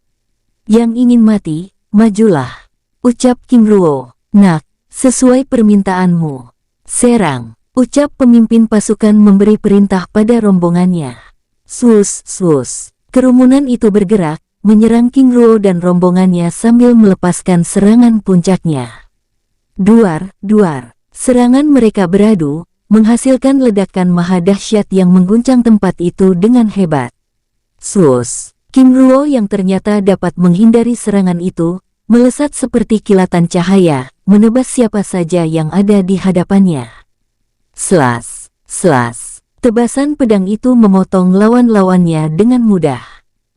Yang ingin mati, majulah, ucap King Ruo. Nak, sesuai permintaanmu. Serang, ucap pemimpin pasukan memberi perintah pada rombongannya. Sus, sus. Kerumunan itu bergerak, menyerang King Ruo dan rombongannya sambil melepaskan serangan puncaknya. Duar, duar. Serangan mereka beradu, menghasilkan ledakan maha dahsyat yang mengguncang tempat itu dengan hebat. Sus. King Ruo yang ternyata dapat menghindari serangan itu, melesat seperti kilatan cahaya, menebas siapa saja yang ada di hadapannya. Slas, slas. Tebasan pedang itu memotong lawan-lawannya dengan mudah.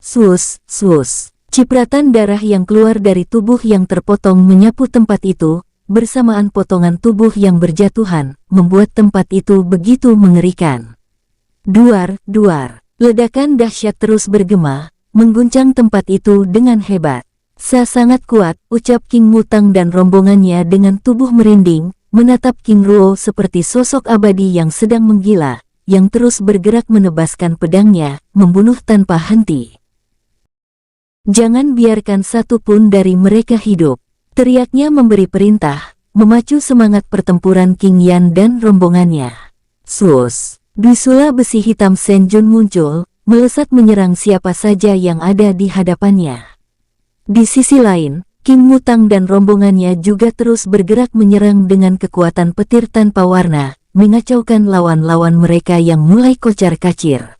Sus, sus. Cipratan darah yang keluar dari tubuh yang terpotong menyapu tempat itu, bersamaan potongan tubuh yang berjatuhan, membuat tempat itu begitu mengerikan. Duar, duar. Ledakan dahsyat terus bergema, mengguncang tempat itu dengan hebat. Sangat kuat, ucap King Mutang dan rombongannya dengan tubuh merinding, menatap King Ruo seperti sosok abadi yang sedang menggila, yang terus bergerak menebaskan pedangnya, membunuh tanpa henti. Jangan biarkan satu pun dari mereka hidup. Teriaknya memberi perintah, memacu semangat pertempuran King Yan dan rombongannya. Sus! Bisula besi hitam Senjun muncul, melesat menyerang siapa saja yang ada di hadapannya. Di sisi lain, King Mutang dan rombongannya juga terus bergerak menyerang dengan kekuatan petir tanpa warna, mengacaukan lawan-lawan mereka yang mulai kocar-kacir.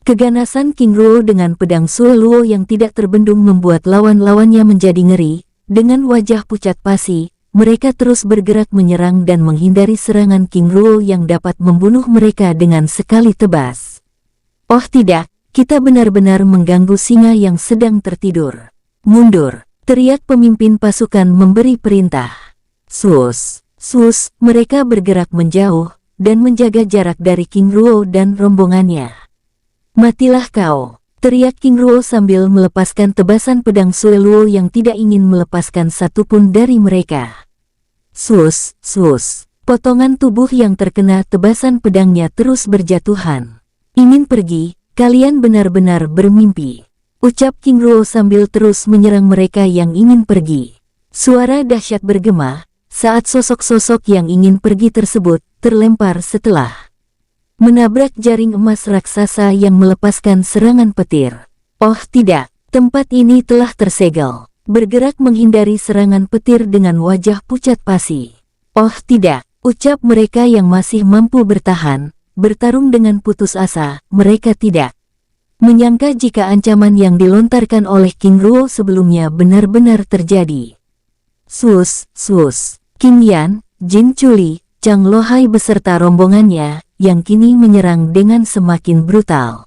Keganasan King Ruo dengan pedang Sul Luo yang tidak terbendung membuat lawan-lawannya menjadi ngeri. Dengan wajah pucat pasi, mereka terus bergerak menyerang dan menghindari serangan King Ruo yang dapat membunuh mereka dengan sekali tebas. Oh tidak, kita benar-benar mengganggu singa yang sedang tertidur. Mundur, teriak pemimpin pasukan memberi perintah. Sus, sus, mereka bergerak menjauh dan menjaga jarak dari King Ruo dan rombongannya. Matilah kau, teriak King Ruo sambil melepaskan tebasan pedang Sue Luo yang tidak ingin melepaskan satupun dari mereka. Sus, sus, potongan tubuh yang terkena tebasan pedangnya terus berjatuhan. Ingin pergi, kalian benar-benar bermimpi, ucap King Ruo sambil terus menyerang mereka yang ingin pergi. Suara dahsyat bergema, saat sosok-sosok yang ingin pergi tersebut terlempar setelah menabrak jaring emas raksasa yang melepaskan serangan petir. Oh tidak, tempat ini telah tersegel, bergerak menghindari serangan petir dengan wajah pucat pasi. Oh tidak, ucap mereka yang masih mampu bertahan, bertarung dengan putus asa, mereka tidak menyangka jika ancaman yang dilontarkan oleh King Ruo sebelumnya benar-benar terjadi. Sus, sus, King Yan, Jin Chuli, Chang Lohai beserta rombongannya, yang kini menyerang dengan semakin brutal.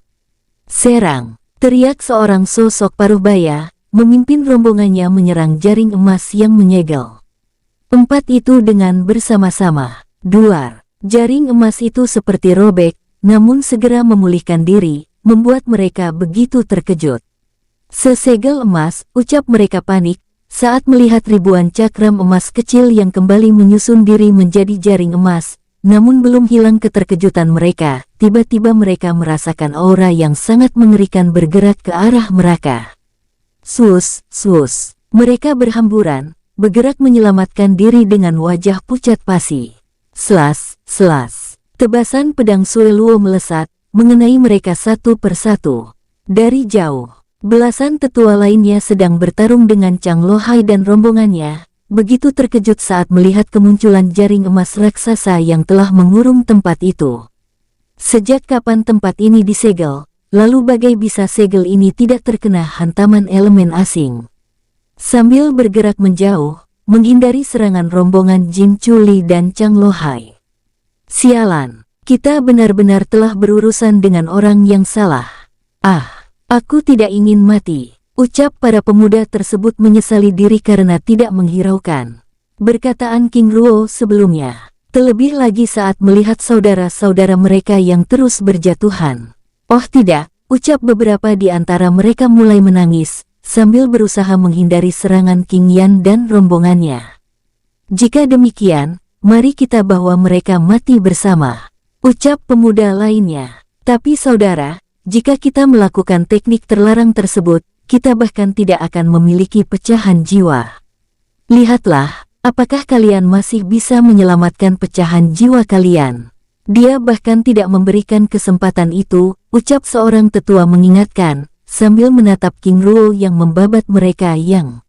Serang, teriak seorang sosok paruh baya, memimpin rombongannya menyerang jaring emas yang menyegel. Empat itu dengan bersama-sama, duar. Jaring emas itu seperti robek, namun segera memulihkan diri, membuat mereka begitu terkejut. Sesegel emas, ucap mereka panik, saat melihat ribuan cakram emas kecil yang kembali menyusun diri menjadi jaring emas. Namun belum hilang keterkejutan mereka, tiba-tiba mereka merasakan aura yang sangat mengerikan bergerak ke arah mereka. Sus, sus, mereka berhamburan, bergerak menyelamatkan diri dengan wajah pucat pasi. Selas, selas, tebasan pedang Sue Luo melesat, mengenai mereka satu persatu. Dari jauh, belasan tetua lainnya sedang bertarung dengan Chang Lohai dan rombongannya. Begitu terkejut saat melihat kemunculan jaring emas raksasa yang telah mengurung tempat itu. Sejak kapan tempat ini disegel, lalu bagai bisa segel ini tidak terkena hantaman elemen asing? Sambil bergerak menjauh, menghindari serangan rombongan Jin Chuli dan Chang Lohai. Sialan, kita benar-benar telah berurusan dengan orang yang salah. Ah, aku tidak ingin mati. Ucap para pemuda tersebut menyesali diri karena tidak menghiraukan perkataan King Ruo sebelumnya. Terlebih lagi saat melihat saudara-saudara mereka yang terus berjatuhan. Oh tidak, ucap beberapa di antara mereka mulai menangis, sambil berusaha menghindari serangan King Yan dan rombongannya. Jika demikian, mari kita bawa mereka mati bersama, ucap pemuda lainnya. Tapi saudara, jika kita melakukan teknik terlarang tersebut, kita bahkan tidak akan memiliki pecahan jiwa. Lihatlah, apakah kalian masih bisa menyelamatkan pecahan jiwa kalian? Dia bahkan tidak memberikan kesempatan itu, ucap seorang tetua mengingatkan, sambil menatap King Ruo yang membabat mereka yang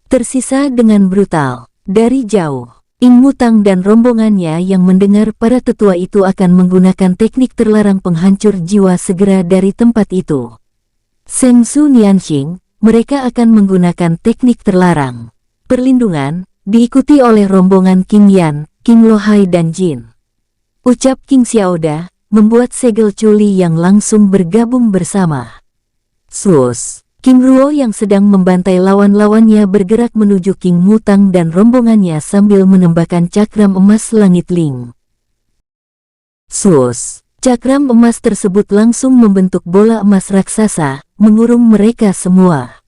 tersisa dengan brutal. Dari jauh, Ing Mutang dan rombongannya yang mendengar para tetua itu akan menggunakan teknik terlarang penghancur jiwa segera dari tempat itu. Seng Su Nianxing, mereka akan menggunakan teknik terlarang perlindungan, diikuti oleh rombongan King Yan, King Lohai dan Jin. Ucap King Xiaoda, membuat segel Chuli yang langsung bergabung bersama. Sus! King Ruo yang sedang membantai lawan-lawannya bergerak menuju King Mutang dan rombongannya sambil menembakkan cakram emas langit Ling. Sus! Cakram emas tersebut langsung membentuk bola emas raksasa, mengurung mereka semua.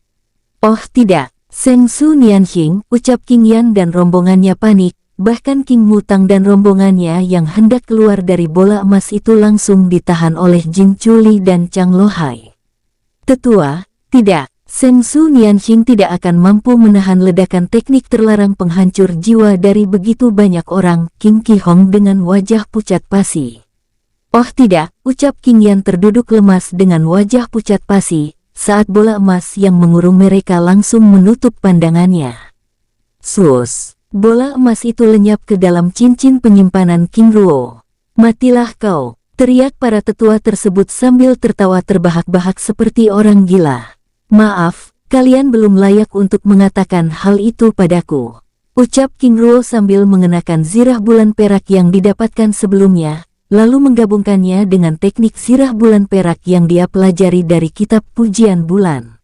Oh tidak! Seng Su Nianxing, ucap King Yan dan rombongannya panik, bahkan King Mutang dan rombongannya yang hendak keluar dari bola emas itu langsung ditahan oleh Jin Chuli dan Chang Lohai. Tetua, tidak, Seng Su Nianxing tidak akan mampu menahan ledakan teknik terlarang penghancur jiwa dari begitu banyak orang, King Ki Hong dengan wajah pucat pasi. Oh tidak, ucap King Yan terduduk lemas dengan wajah pucat pasi, saat bola emas yang mengurung mereka langsung menutup pandangannya. Sus! Bola emas itu lenyap ke dalam cincin penyimpanan King Ruo. Matilah kau! Teriak para tetua tersebut sambil tertawa terbahak-bahak seperti orang gila. Maaf, kalian belum layak untuk mengatakan hal itu padaku. Ucap King Ruo sambil mengenakan zirah bulan perak yang didapatkan sebelumnya, lalu menggabungkannya dengan teknik zirah bulan perak yang dia pelajari dari kitab pujian bulan.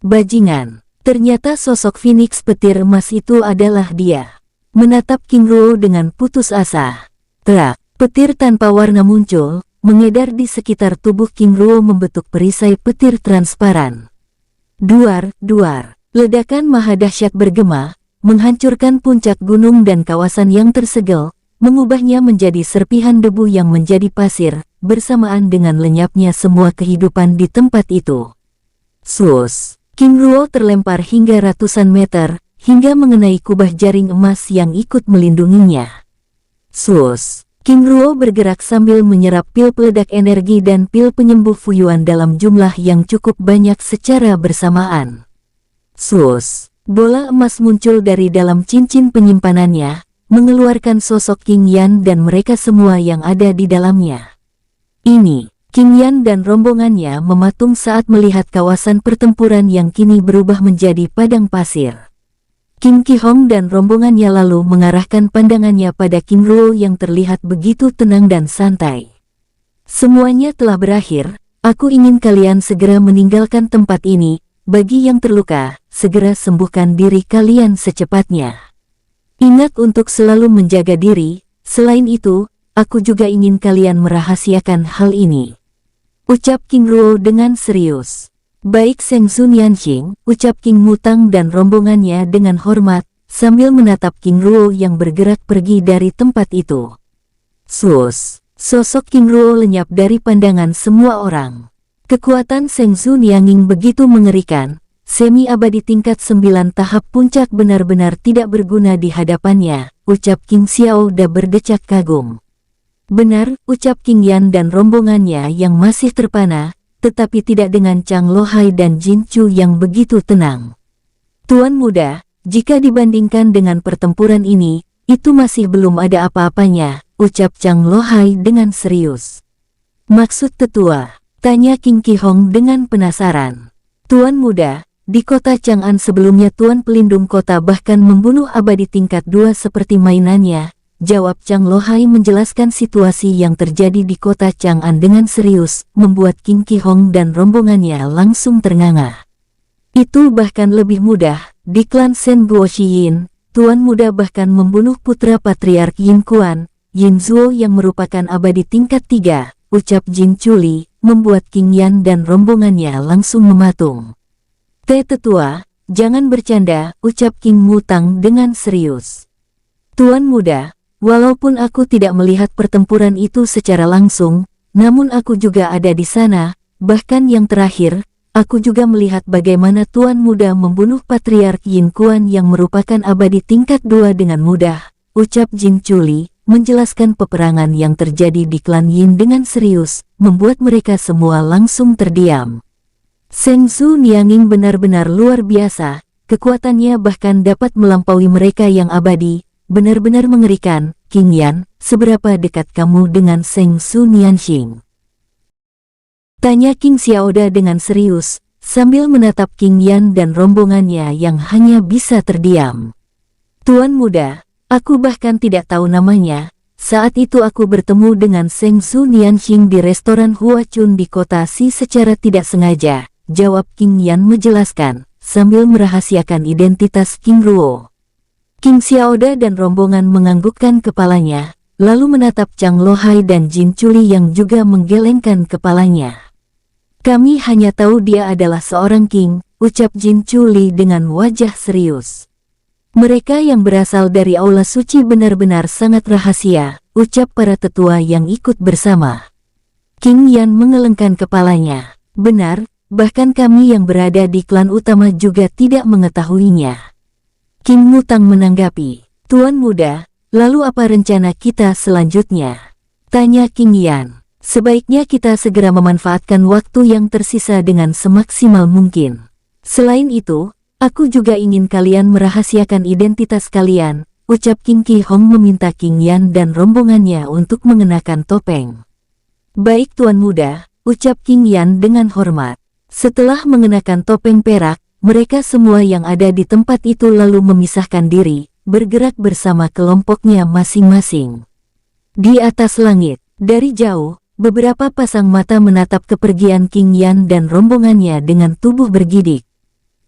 Bajingan, ternyata sosok Phoenix petir emas itu adalah dia. Menatap King Ruo dengan putus asa. Terak, petir tanpa warna muncul, mengedar di sekitar tubuh King Ruo membentuk perisai petir transparan. Duar, duar, ledakan maha dahsyat bergema, menghancurkan puncak gunung dan kawasan yang tersegel, mengubahnya menjadi serpihan debu yang menjadi pasir, bersamaan dengan lenyapnya semua kehidupan di tempat itu. Sus! King Ruo terlempar hingga ratusan meter, hingga mengenai kubah jaring emas yang ikut melindunginya. Sus! King Ruo bergerak sambil menyerap pil peledak energi dan pil penyembuh Fuyuan dalam jumlah yang cukup banyak secara bersamaan. Sus! Bola emas muncul dari dalam cincin penyimpanannya, mengeluarkan sosok King Yan dan mereka semua yang ada di dalamnya. Ini, King Yan dan rombongannya mematung saat melihat kawasan pertempuran yang kini berubah menjadi padang pasir. King Ki Hong dan rombongannya lalu mengarahkan pandangannya pada King Ruo yang terlihat begitu tenang dan santai. Semuanya telah berakhir, aku ingin kalian segera meninggalkan tempat ini, bagi yang terluka, segera sembuhkan diri kalian secepatnya. Ingat untuk selalu menjaga diri, selain itu, aku juga ingin kalian merahasiakan hal ini. Ucap King Ruo dengan serius. Baik Seng Su Nianxing, ucap King Mutang dan rombongannya dengan hormat, sambil menatap King Ruo yang bergerak pergi dari tempat itu. Sus! Sosok King Ruo lenyap dari pandangan semua orang. Kekuatan Seng Su Nianxing begitu mengerikan, semi-abadi tingkat 9 tahap puncak benar-benar tidak berguna di hadapannya, ucap King Xiao Da berdecak kagum. Benar, ucap King Yan dan rombongannya yang masih terpana, tetapi tidak dengan Chang Lohai dan Jin Chu yang begitu tenang. Tuan muda, jika dibandingkan dengan pertempuran ini, itu masih belum ada apa-apanya, ucap Chang Lohai dengan serius. Maksud tetua? Tanya King Ki Hong dengan penasaran. Tuan muda, di kota Chang'an sebelumnya Tuan Pelindung Kota bahkan membunuh abadi tingkat 2 seperti mainannya, jawab Chang Lohai menjelaskan situasi yang terjadi di kota Chang'an dengan serius, membuat King Ki Hong dan rombongannya langsung ternganga. Itu bahkan lebih mudah, di klan Shen Guoxiyin, Tuan muda bahkan membunuh putra Patriark Yin Kuan, Yin Zuo yang merupakan abadi tingkat 3, ucap Jin Chuli, membuat King Yan dan rombongannya langsung mematung. Tetua, jangan bercanda, ucap King Mutang dengan serius. Tuan muda, walaupun aku tidak melihat pertempuran itu secara langsung, namun aku juga ada di sana, bahkan yang terakhir, aku juga melihat bagaimana Tuan muda membunuh Patriark Yin Kuan yang merupakan abadi tingkat 2 dengan mudah, ucap Jin Chuli, menjelaskan peperangan yang terjadi di klan Yin dengan serius, membuat mereka semua langsung terdiam. Seng Su Nianxing benar-benar luar biasa, kekuatannya bahkan dapat melampaui mereka yang abadi, benar-benar mengerikan. King Yan, seberapa dekat kamu dengan Seng Su Nianxing? Tanya King Xiaoda dengan serius, sambil menatap King Yan dan rombongannya yang hanya bisa terdiam. Tuan muda, aku bahkan tidak tahu namanya, Saat itu aku bertemu dengan Seng Su Nianxing di restoran Hua Chun di kota Si secara tidak sengaja, jawab King Yan menjelaskan, sambil merahasiakan identitas King Ruo. King Xiaoda dan rombongan menganggukkan kepalanya, lalu menatap Chang Lohai dan Jin Chuli yang juga menggelengkan kepalanya. Kami hanya tahu dia adalah seorang king, ucap Jin Chuli dengan wajah serius. Mereka yang berasal dari aula suci benar-benar sangat rahasia, ucap para tetua yang ikut bersama. King Yan mengelengkan kepalanya. Benar, bahkan kami yang berada di klan utama juga tidak mengetahuinya. King Mutang menanggapi, Tuan Muda, lalu apa rencana kita selanjutnya? Tanya King Yan. Sebaiknya kita segera memanfaatkan waktu yang tersisa dengan semaksimal mungkin. Selain itu, aku juga ingin kalian merahasiakan identitas kalian, ucap King Ki Hong meminta King Yan dan rombongannya untuk mengenakan topeng. Baik Tuan Muda, ucap King Yan dengan hormat. Setelah mengenakan topeng perak, mereka semua yang ada di tempat itu lalu memisahkan diri, bergerak bersama kelompoknya masing-masing. Di atas langit, dari jauh, beberapa pasang mata menatap kepergian King Yan dan rombongannya dengan tubuh bergidik.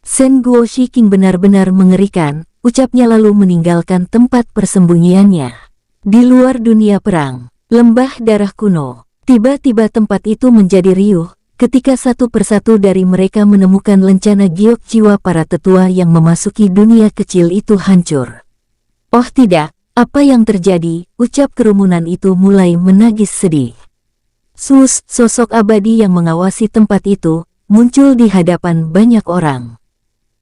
Sen Guoshi King benar-benar mengerikan, ucapnya lalu meninggalkan tempat persembunyiannya. Di luar dunia perang, lembah darah kuno, tiba-tiba tempat itu menjadi riuh, ketika satu persatu dari mereka menemukan lencana giok jiwa para tetua yang memasuki dunia kecil itu hancur. Oh tidak, apa yang terjadi, ucap kerumunan itu mulai menagis sedih. Sus, sosok abadi yang mengawasi tempat itu, muncul di hadapan banyak orang.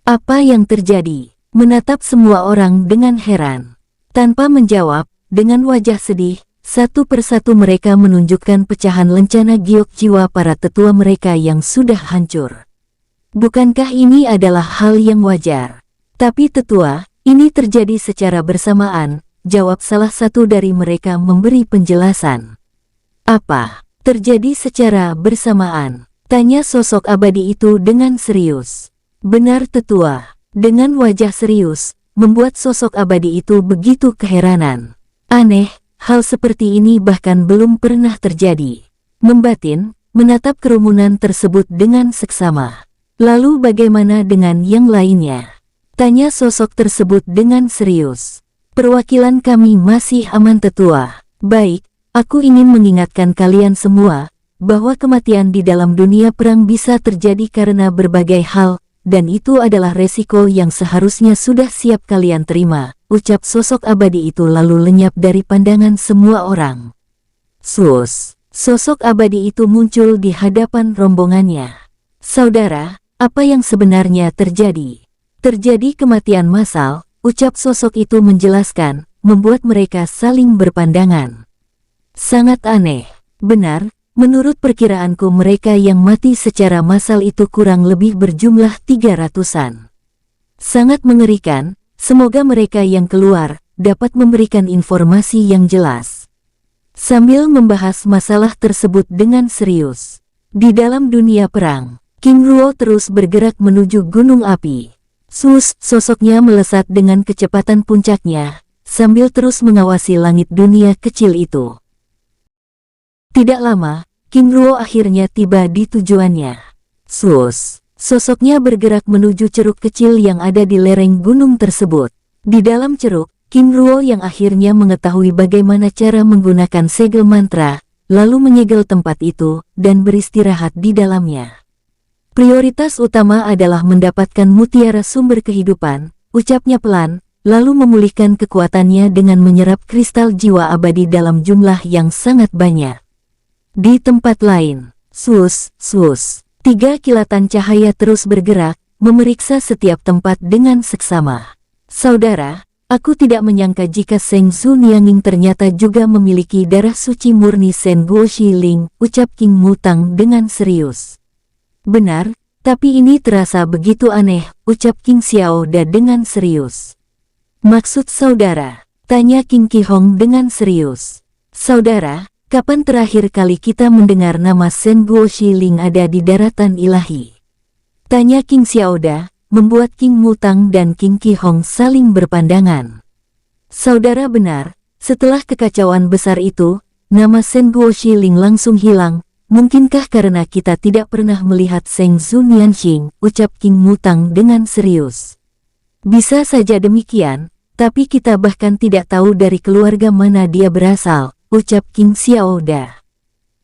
Apa yang terjadi? Menatap semua orang dengan heran. Tanpa menjawab, dengan wajah sedih, satu persatu mereka menunjukkan pecahan lencana giok jiwa para tetua mereka yang sudah hancur. Bukankah ini adalah hal yang wajar? Tapi tetua, ini terjadi secara bersamaan, jawab salah satu dari mereka memberi penjelasan. Apa? Terjadi secara bersamaan? Tanya sosok abadi itu dengan serius. Benar tetua, dengan wajah serius, membuat sosok abadi itu begitu keheranan. Aneh, hal seperti ini bahkan belum pernah terjadi. Membatin, menatap kerumunan tersebut dengan seksama. Lalu bagaimana dengan yang lainnya? Tanya sosok tersebut dengan serius. Perwakilan kami masih aman tetua. Baik, aku ingin mengingatkan kalian semua, bahwa kematian di dalam dunia perang bisa terjadi karena berbagai hal, dan itu adalah resiko yang seharusnya sudah siap kalian terima, ucap sosok abadi itu lalu lenyap dari pandangan semua orang. Sus, sosok abadi itu muncul di hadapan rombongannya. Saudara, apa yang sebenarnya terjadi? Terjadi kematian massal, ucap sosok itu menjelaskan, membuat mereka saling berpandangan. Sangat aneh, benar. Menurut perkiraanku mereka yang mati secara massal itu kurang lebih berjumlah 300-an. Sangat mengerikan, semoga mereka yang keluar dapat memberikan informasi yang jelas. Sambil membahas masalah tersebut dengan serius. Di dalam dunia perang, King Ruo terus bergerak menuju gunung api. Sus, sosoknya melesat dengan kecepatan puncaknya, sambil terus mengawasi langit dunia kecil itu. Tidak lama, King Ruo akhirnya tiba di tujuannya. Sus, sosoknya bergerak menuju ceruk kecil yang ada di lereng gunung tersebut. Di dalam ceruk, King Ruo yang akhirnya mengetahui bagaimana cara menggunakan segel mantra, lalu menyegel tempat itu, dan beristirahat di dalamnya. Prioritas utama adalah mendapatkan mutiara sumber kehidupan, ucapnya pelan, lalu memulihkan kekuatannya dengan menyerap kristal jiwa abadi dalam jumlah yang sangat banyak. Di tempat lain, sus, 3 kilatan cahaya terus bergerak, memeriksa setiap tempat dengan seksama. Saudara, aku tidak menyangka jika Seng Su Nianging ternyata juga memiliki darah suci murni Sen Guo Shiling, ucap King Mutang dengan serius. Benar, tapi ini terasa begitu aneh, ucap King Xiaoda dengan serius. Maksud saudara? Tanya King Ki Hong dengan serius. Saudara, kapan terakhir kali kita mendengar nama Sen Guo Shiling ada di daratan ilahi? Tanya King Xiaoda, membuat King Mutang dan King Ki Hong saling berpandangan. Saudara benar, Setelah kekacauan besar itu, nama Shen Guoxiling langsung hilang. Mungkinkah karena kita tidak pernah melihat Seng Zhu Nianxing, ucap King Mutang dengan serius. Bisa saja demikian, tapi kita bahkan tidak tahu dari keluarga mana dia berasal, ucap King Xiaoda.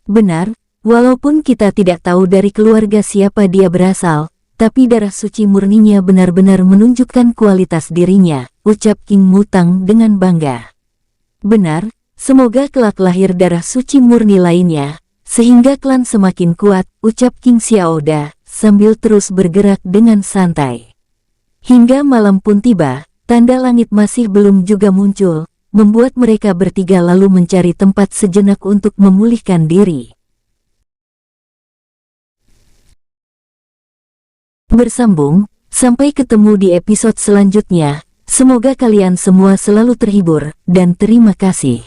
Benar, walaupun kita tidak tahu dari keluarga siapa dia berasal, tapi darah suci murninya benar-benar menunjukkan kualitas dirinya, ucap King Mutang dengan bangga. Benar, semoga kelak lahir darah suci murni lainnya, sehingga klan semakin kuat, ucap King Xiaoda, sambil terus bergerak dengan santai. Hingga malam pun tiba, tanda langit masih belum juga muncul, membuat mereka bertiga lalu mencari tempat sejenak untuk memulihkan diri. Bersambung, sampai ketemu di episode selanjutnya. Semoga kalian semua selalu terhibur, dan terima kasih.